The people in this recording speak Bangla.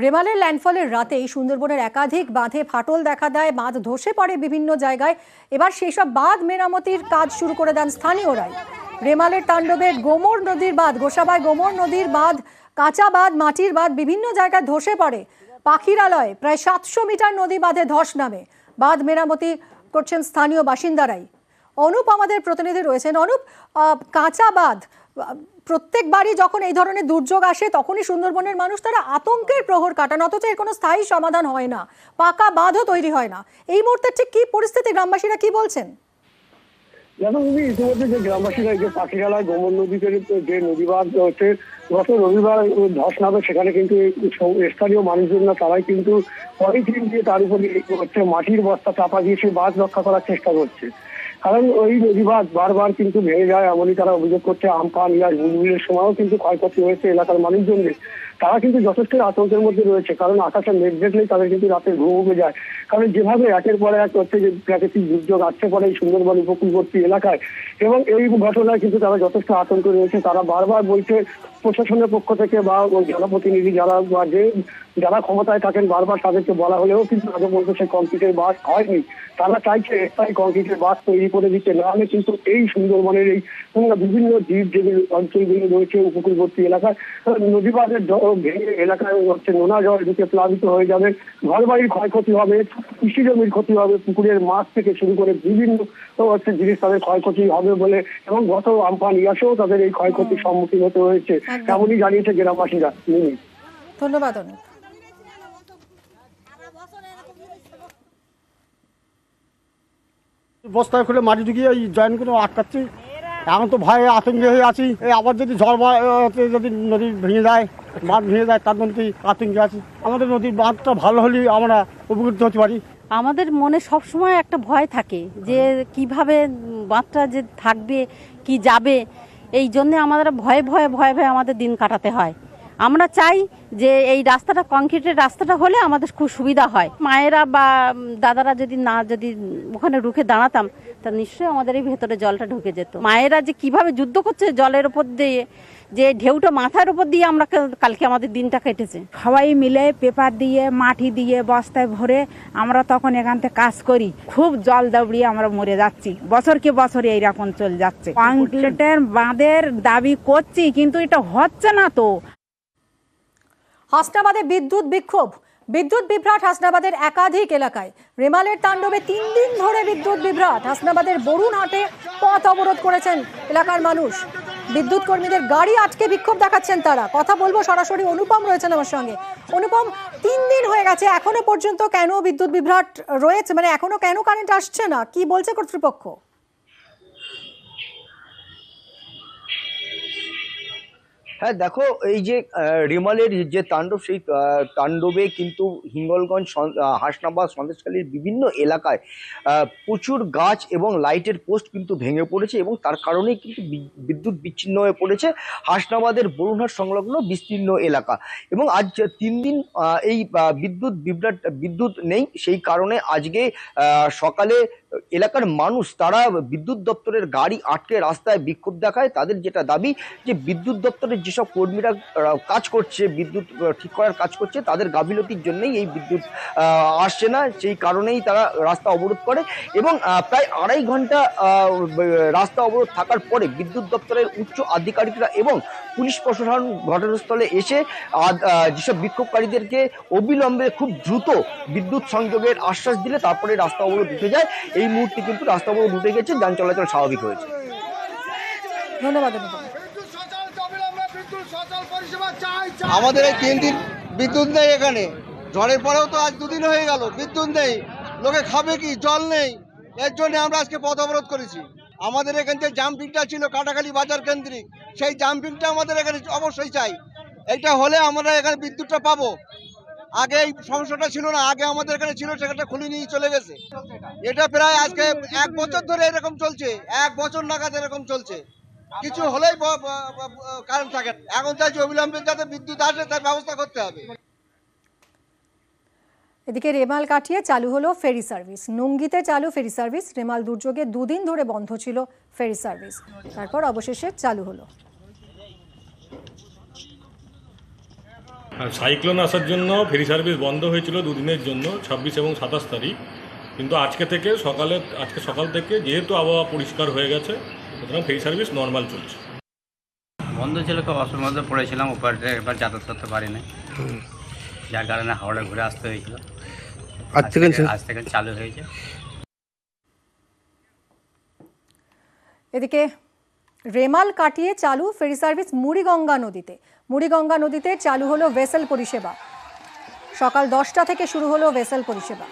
রেমালের ল্যান্ডফলের রাতেই সুন্দরবনের একাধিক বাঁধে ফাটল দেখা দেয়, বাঁধ ধসে পড়ে বিভিন্ন জায়গায়। এবার সেই সব বাঁধ মেরামতির কাজ শুরু করে দেন স্থানীয়রাই। রেমালের তাণ্ডবে গোমর নদীর বাঁধ, গোসাবায় গোমর নদীর বাঁধ, কাঁচা বাঁধ, মাটির বাঁধ বিভিন্ন জায়গায় ধসে পড়ে। পাখিরালয়ে প্রায় 700 মিটার নদী বাঁধে ধস নামে। বাঁধ মেরামতি করছেন স্থানীয় বাসিন্দারাই। অনুপ আমাদের প্রতিনিধি রয়েছেন। অনুপ, কাঁচা বাঁধ, প্রত্যেকবারই যখন এই ধরনের দুর্যোগ আসে তখনই সুন্দরবনের মানুষ তারা আতঙ্কের প্রহর কাটান, অথচ এর কোনো স্থায়ী সমাধান হয় না, পাকা বাঁধও তৈরি হয় না। এই মুহূর্তে ঠিক কি পরিস্থিতি, গ্রামবাসীরা কি বলছেন? জানো তুমি, ইতিমধ্যে যে গ্রামবাসীরা যে পাখিরালয় গোমর নদীতে যে নদী বাঁধ হচ্ছে গত রবিবার ধস নামে, সেখানে কিন্তু স্থানীয় মানুষজন না তারাই কিন্তু পলিথিন দিয়ে তার উপরে হচ্ছে মাটির বস্তা চাপা দিয়ে সেই বাঁধ রক্ষা করার চেষ্টা করছে। কারণ ওই নদী বাঁধ বারবার কিন্তু ভেঙে যায়, এমনই তারা অভিযোগ করছে। আমফান, ইয়াস, বুলবুলের সময়ও কিন্তু ক্ষয়ক্ষতি হয়েছে এলাকার মানুষজনদের। তারা কিন্তু যথেষ্ট আতঙ্কের মধ্যে রয়েছে, কারণ আকাশে মেঘ দেখলেই তাদের কিন্তু রাতে ঘুম উঠে যায়। কারণ যেভাবে একের পর এক হচ্ছে যে প্রাকৃতিক দুর্যোগ আসছে পরে এই সুন্দরবন উপকূলবর্তী এলাকায়, এবং এই ঘটনায় কিন্তু তারা যথেষ্ট আতঙ্কে রয়েছে। তারা বারবার বলছে প্রশাসনের পক্ষ থেকে বা জনপ্রতিনিধি যারা বা যারা ক্ষমতায় থাকেন বারবার তাদেরকে বলা হলেও কিন্তু আজও পর্যন্ত সেই কংক্রিটের বাঁধ হয়নি। তারা চাইছে স্থায়ী কংক্রিটের বাঁধ তৈরি করে দিতে, না হলে কিন্তু এই সুন্দরবনের এই বিভিন্ন দ্বীপ যে অঞ্চলগুলো রয়েছে উপকূলবর্তী এলাকায় নদী বাঁধের ভেঙে এলাকায় হচ্ছে নোনা জল ঢুকে প্লাবিত হয়ে যাবে, ঘর বাড়ির ক্ষয়ক্ষতি হবে, কৃষি জমির ক্ষতি হবে, পুকুরের মাছ থেকে শুরু করে বিভিন্ন হচ্ছে জিনিস তাদের ক্ষয়ক্ষতি হবে বলে, এবং গত আমফান ইয়াসেও তাদের এই ক্ষয়ক্ষতির সম্মুখীন হতে হয়েছে, এমনই জানিয়েছে গ্রামবাসীরা। ধন্যবাদ অনুপ। বস্তায় খুলে মাটি ঢুকিয়ে ওই জয়েন করে আটকাচ্ছি। এখন তো ভয়ে আতঙ্কে হয়ে আছি। এই আবার যদি ঝড় যদি নদী ভেঙে যায়, বাঁধ ভেঙে যায়, তার মধ্যে আতঙ্কে আছি। আমাদের নদীর বাঁধটা ভালো হলেই আমরা উপকৃত হতে পারি। আমাদের মনে সব সময় একটা ভয় থাকে যে কিভাবে বাঁধটা যে থাকবে কি যাবে, এই জন্যে আমাদের ভয়ে ভয়ে ভয়ে ভয়ে আমাদের দিন কাটাতে হয়। আমরা চাই যে এই রাস্তাটা কংক্রিটের রাস্তাটা হলে আমাদের খুব সুবিধা হয়। মায়েরা বা দাদারা যদি ওখানে রুখে দাঁড়াতাম তা নিশ্চয়ই আমাদের এই ভেতরে জলটা ঢুকে যেত। মায়েরা যে কিভাবে যুদ্ধ করছে জলের উপর দিয়ে, যে ঢেউটা মাথার উপর দিয়ে আমরা কালকে আমাদের দিনটা কেটেছে। সবাই মিলে পেপার দিয়ে মাটি দিয়ে বস্তায় ভরে আমরা তখন এখান থেকে কাজ করি। খুব জল দাবড়িয়ে আমরা মরে যাচ্ছি, বছরকে বছর এইরকম চলে যাচ্ছে। কংক্রিটের বাঁধের দাবি করছি, কিন্তু এটা হচ্ছে না তো। হাসনাবাদে বিদ্যুৎ বিক্ষোভ, বিদ্যুৎ বিভ্রাট হাসনাবাদের একাধিক এলাকায়। রেমালের তাণ্ডবে 3 দিন ধরে বিদ্যুৎ বিভ্রাট। হাসনাবাদের বরুণহাটে পথ অবরোধ করেছেন এলাকার মানুষ। বিদ্যুৎ কর্মীদের গাড়ি আটকে বিক্ষোভ দেখাচ্ছেন তারা। কথা বলবো, সরাসরি অনুপম রয়েছেন আমার সঙ্গে। অনুপম, 3 দিন হয়ে গেছে, এখনো পর্যন্ত কেন বিদ্যুৎ বিভ্রাট রয়েছে, মানে এখনো কেন কারেন্ট আসছে না, কি বলছে কর্তৃপক্ষ? হ্যাঁ দেখো, এই যে রেমালের যে তাণ্ডব, সেই তাণ্ডবে কিন্তু হিঙ্গলগঞ্জ, হাসনাবাদ, সন্দেশখালীর বিভিন্ন এলাকায় প্রচুর গাছ এবং লাইটের পোস্ট কিন্তু ভেঙে পড়েছে, এবং তার কারণেই কিন্তু বিদ্যুৎ বিচ্ছিন্ন হয়ে পড়েছে হাসনাবাদের বরুণহাট সংলগ্ন বিস্তীর্ণ এলাকা। এবং আজ 3 দিন এই বিদ্যুৎ নেই। সেই কারণে আজকে সকালে এলাকার মানুষ তারা বিদ্যুৎ দপ্তরের গাড়ি আটকে রাস্তায় বিক্ষোভ দেখায়। তাদের যেটা দাবি যে বিদ্যুৎ দপ্তরের যেসব কর্মীরা কাজ করছে, বিদ্যুৎ ঠিক করার কাজ করছে, তাদের গাফিলতির জন্যই এই বিদ্যুৎ আসছে না। সেই কারণেই তারা রাস্তা অবরোধ করে, এবং প্রায় 2.5 ঘন্টা রাস্তা অবরোধ থাকার পরে বিদ্যুৎ দপ্তরের উচ্চ আধিকারিকরা এবং পুলিশ প্রশাসন ঘটনাস্থলে এসে যেসব বিক্ষোভকারীদেরকে অবিলম্বে খুব দ্রুত বিদ্যুৎ সংযোগের আশ্বাস দিলে তারপরে রাস্তা অবরোধ উঠে যায়। এই মুহূর্তে কিন্তু রাস্তা অবরোধ উঠে গেছে, যান চলাচল স্বাভাবিক হয়েছে। ধন্যবাদ। আমাদের এই 3 দিন বিদ্যুৎ নেই এখানে। ঝড়ের পরেও তো আজ 2 দিন হয়ে গেল বিদ্যুৎ নেই। লোকে খাবে কি, জল নেই। এর জন্য আমরা আজকে পথ অবরোধ করেছি। আমাদের এখানে যে জাম্পিংটা ছিল কাটাখালী বাজার কেন্দ্রিক, সেই জাম্পিংটা আমাদের এখানে অবশ্যই চাই। এইটা হলে আমরা এখানে বিদ্যুৎটা পাবো। আগে এই সমস্যাটা ছিল না, আগে আমাদের এখানে ছিল, সেখানটা খুলে নিয়ে চলে গেছে। এটা প্রায় আজকে 1 বছর ধরে এরকম চলছে, 1 বছর নাগাদ এরকম চলছে। কিছু হলেই কারেন্ট থাকে। এখন চাইছি অবিলম্বে যাতে বিদ্যুৎ আসে তার ব্যবস্থা করতে হবে। এদিকে রেমাল কাটিয়ে চালু হলো ফেরি সার্ভিস। নুঙ্গিতে চালু ফেরি সার্ভিস। রেমাল দুর্যোগে 2 দিন ধরে বন্ধ ছিল ফেরি সার্ভিস, তারপর অবশেষে চালু হলো। আর সাইক্লোন আসার জন্য ফেরি সার্ভিস বন্ধ হয়েছিল দুদিনের জন্য 26 এবং 27 তারিখ, কিন্তু আজকে সকাল থেকে যেহেতু আবহাওয়া পরিষ্কার হয়ে গেছে সুতরাং ফেরি সার্ভিস নর্মাল চলছে। বন্ধ ছিল, খুব অসুবিধার মধ্যে পড়েছিলাম, এবার যাতায়াত করতে পারিনি, যার কারণে হাওড়া ঘুরে আসতে হয়েছিল। আজ থেকে চালু হয়েছে। এদিকে রেমাল কাটিয়ে চালু ফেরি সার্ভিস মুড়িগঙ্গা নদীতে। মুড়িগঙ্গা নদীতে চালু হলো ভেসেল পরিষেবা। সকাল 10টা থেকে শুরু হলো ভেসেল পরিষেবা।